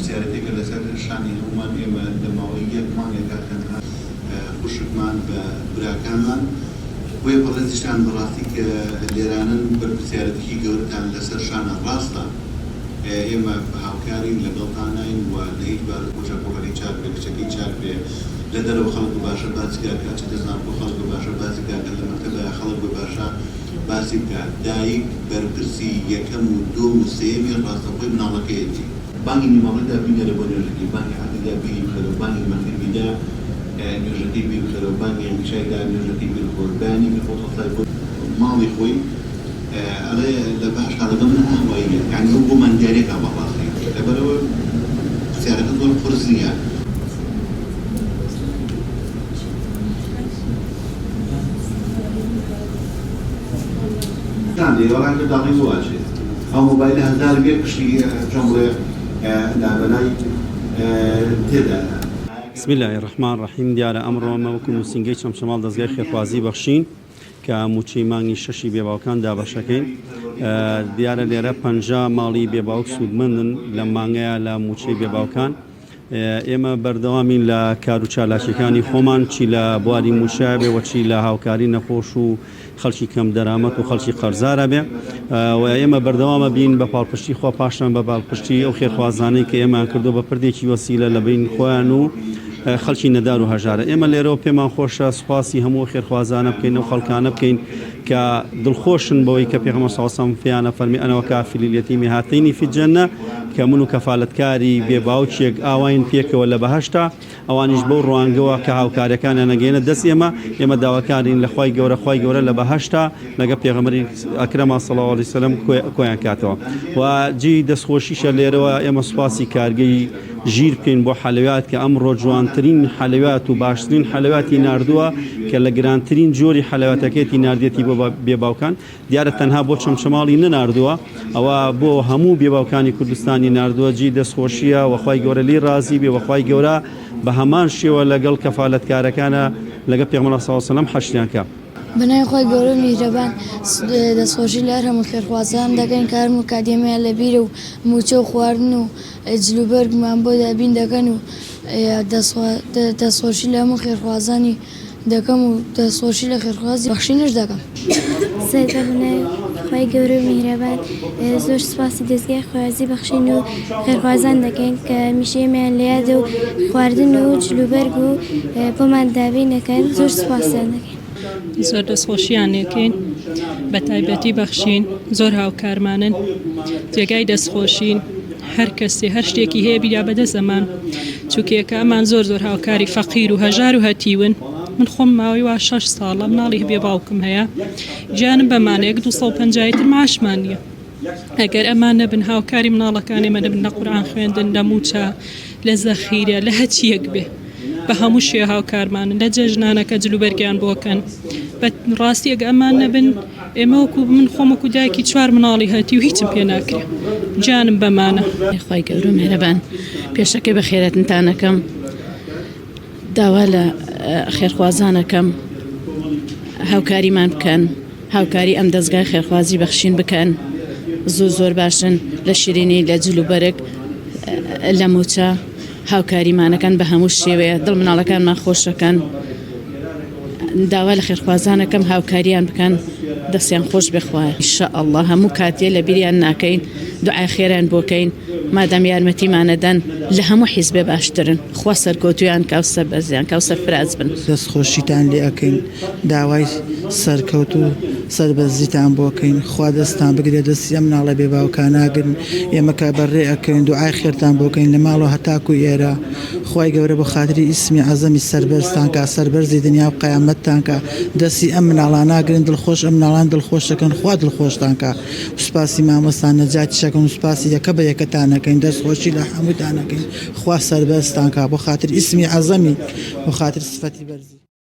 پرسیارەتێکە لەسەر شانی هەمومان ئێمە دەماوەی یەک مانگێکا تەنها خوشکمان بە براکانمان بۆیە بەڕێزیشتان بەڕاستی کە لێرانن بەرپرسیارەتێکی گەورەتان لەسەر شانە ڕاستە ئێمە هاوکارین لەگەڵتانین و لە هیچ باشە بۆگەڵی چاک بێ کچەکەی چاک بێ لە دەرەوە خەڵک باشە باسیکا کە چ دەزان بۆ خەڵک باشە باسیکا کە لە مەکتەبە خەڵک باشە باسی بکات دایک بەرپرسی یەکەم و دووەم و سێمی ڕاستەخۆی مناڵەکەیەتی بانگی نیمەڕێدا بینێرە بۆ نوێژەکەی بانگی عەقیدا بینی بخەرەوە بانگی مەغریبیدا نوێژەکەی بیر بخەرەوە بانگی عیشایدا نوێژەکەی بیر بخۆر بەیانی بخۆتەسای بۆ ماڵی خۆی ئەڵێ لە باش هەڵەکە من ئاواییە یعنی ئەو بۆ مەندارێکا بەڕاستی لەبەرەوە پرسیارەکە زۆر قورس نییە دیواران که داغی بواشه او موبایل هزار بیه کشی جمله لابلای تدا بسم الله الرحمن الرحیم دیارە ئەمڕۆ مەوەکو نووسینگەی چەمشەماڵ دەستگای خێرخوازی بەخشین کە موچەی مانگی شەشی بێباوکان دابەشەکەین دیارە لێرە 50 ماڵی بێباوک سوودمەندن لە مانگەیە لە موچەی بێباوکان ئێمە بەردەوامین لە کار و چالاکیەکانی خۆمان چی لە بواری موشە بێ وەچی لە هاوکاری نەخۆش و خەڵکی کەم دەرامەت و خەڵکی قەرزارە بێ و ئێمە بەردەوامە بین بە پاڵپشتی خۆ پاشان بە پاڵپشتی ئەو خێرخوازانەی کە ئێمە کردو بە پردێکی وەسیلە لە بین خۆیان و خەڵکی نەدار و هەژارە ئێمە لێرەوە پێمان خۆشە سوپاسی هەموو خێرخوازانە بکەین و خەڵکانە بکەین کە دڵخۆشن بەوەی کە پێغەمبەر صلی الله علیه و سلم فیانە فەرمی ئەنە وەکافیل الیتیم هاتینی فی الجنە کە من و کەفالەتکاری بێباوچێک ئاواین پێکەوە لە بەهەشتا ئەوانیش بەو ڕوانگەوە کە هاوکاریەکانیان نەگەێنە دەست ئێمە داواکارین لە خوای گەورە لە بەهەشتا لەگە پێغەمبەری ئەکرەما صلی الله علیه و سلم کۆیان کاتەوە و جی دەستخۆشیشە لێرەوە ئێمە سوپاسی کارگەی ژیر بکەین بۆ حەلەوات کە ئەمڕۆ جوانترین حەلەوات و باشترین حەلەواتی ناردووە کە لە گرانترین جۆری حەلەواتەکەی ناردێتی بۆ بێباوکان دیارە تەنها بۆ چەمشەماڵی نەناردووە ئەوە بۆ هەموو بێباوکانی کوردستانی ناردووە جی دەستخۆشیە وەخوای گەورە لی ڕازی بێ وەخوای گەورە بە هەمان شێوە لەگەڵ کەفالەتکارەکانە لەگە پێغەمبەر صلی الله علیه و سلم حەشریان کە بنای خۆی گەورە میهرەبان دەستخۆشی لە هەموو خێرخوازان دەکەین کارم و کاتێمەیان لە بیرە و موچە و خواردن و جلوبەرگمان بۆ دابین دەکەن و دەستخۆشی لە هەموو خێرخوازانی دەکەم و دەستخۆشی لە خێرخوازی بەخشینش دەکەم سەیدە بنای خۆی گەورە و میهرەبان زۆر سوپاسی دەستگای خوازی بەخشین و خێرخوازان دەکەین کە میشەیەمیان لە یادە و خواردن و جلوبەرگ و بۆمان دابین دەکەن زۆر سوپاسیان دەکەین زۆر دەستخۆشیانێکین بە تایبەتی بەخشین زۆر هاوکارمانن جێگای دەستخۆشین هەر کەسێ هەر شتێکی هەیە بیرا بەدەست ئەمان چووکێکە ئەمان زۆر هاوکاری فەقیر و هەژار و هەتیون من خۆم ماوەی وا 6 ساڵە مناڵی بێ باوکم هەیە گیانم بەمانەیەک 250 تر معاشمان نییە ئەگەر ئەمان نەبن هاوکاری مناڵەکانی مە نەبن لە قورئان خوێندن لە موچە لە زەخیرە لە هەچیەک بێ بە هەموو شێ هاوکارمانن لە جەژنانەکە جلوبەرگیان بۆکەن بە ڕاستی ئەگە ئەمان نەبن ئێمە وەکو من خۆم وەکو دایکی 4 مناڵی هەتی و هیچم پێ ناکرێ جانم بەمانە خی گەورە و میهرەبان پێشەکەی بە خێرەتتانەکەم داوا لە خێرخوازانەکەم هاوکاریمان بکەن هاوکاری ئەم دەستگای خێرخوازی بەخشین بکەن زۆر باشن لە شیرینی لە جلوبەرگ لە موچە هاوکاریمانەکەن بە هەموو شێوەیە دڵ مناڵەکانمان خۆشەکەن داوا لە خێرخوازانەکەم هاوکاریان بکەن دەستیان خۆش بخوایە ئینشاءالله هەموو کاتێ لە بیریان ناکەین دوعای خێران بۆکەین مادام یارمەتیمانەدەن لە هەموو حیزبێ باشترن خوا سەرکەوتویان کاو سەربەرزیان کاو سەرفراز بن دەستخۆشیتان لێ ئەەکەین داوای سەرکەوت و سەربەرزیتان بۆکەین خوا دەستان بگرێت دەستی ئەم مناڵە بێ باوکان ناگرن ئێمە کا بەڕێ ئەەکەین دوعای خێرتان بۆکەین لە ماڵ و هەتاکو ئێرە خوای گەورە بە خاتری ئیسمی عەزەمی سەربەرزتان کا سەربەرزی دنیا و قیامەتتان کا دەستی ئەم مناڵان ناگرن دڵخۆش ئەم مناڵان دڵخۆشەکەن خوا دڵخۆشتان کا سوپاسی مامۆستان نەجاتیشەکەن و سوپاسی یەکە بە یەکەتانەکەین دەستخۆشی لە هەمووتانەکەین خوا سەربەرزتان کا بۆ خاتر ئیسمی عەزەمی بۆ خاتر سفەتی بەرزی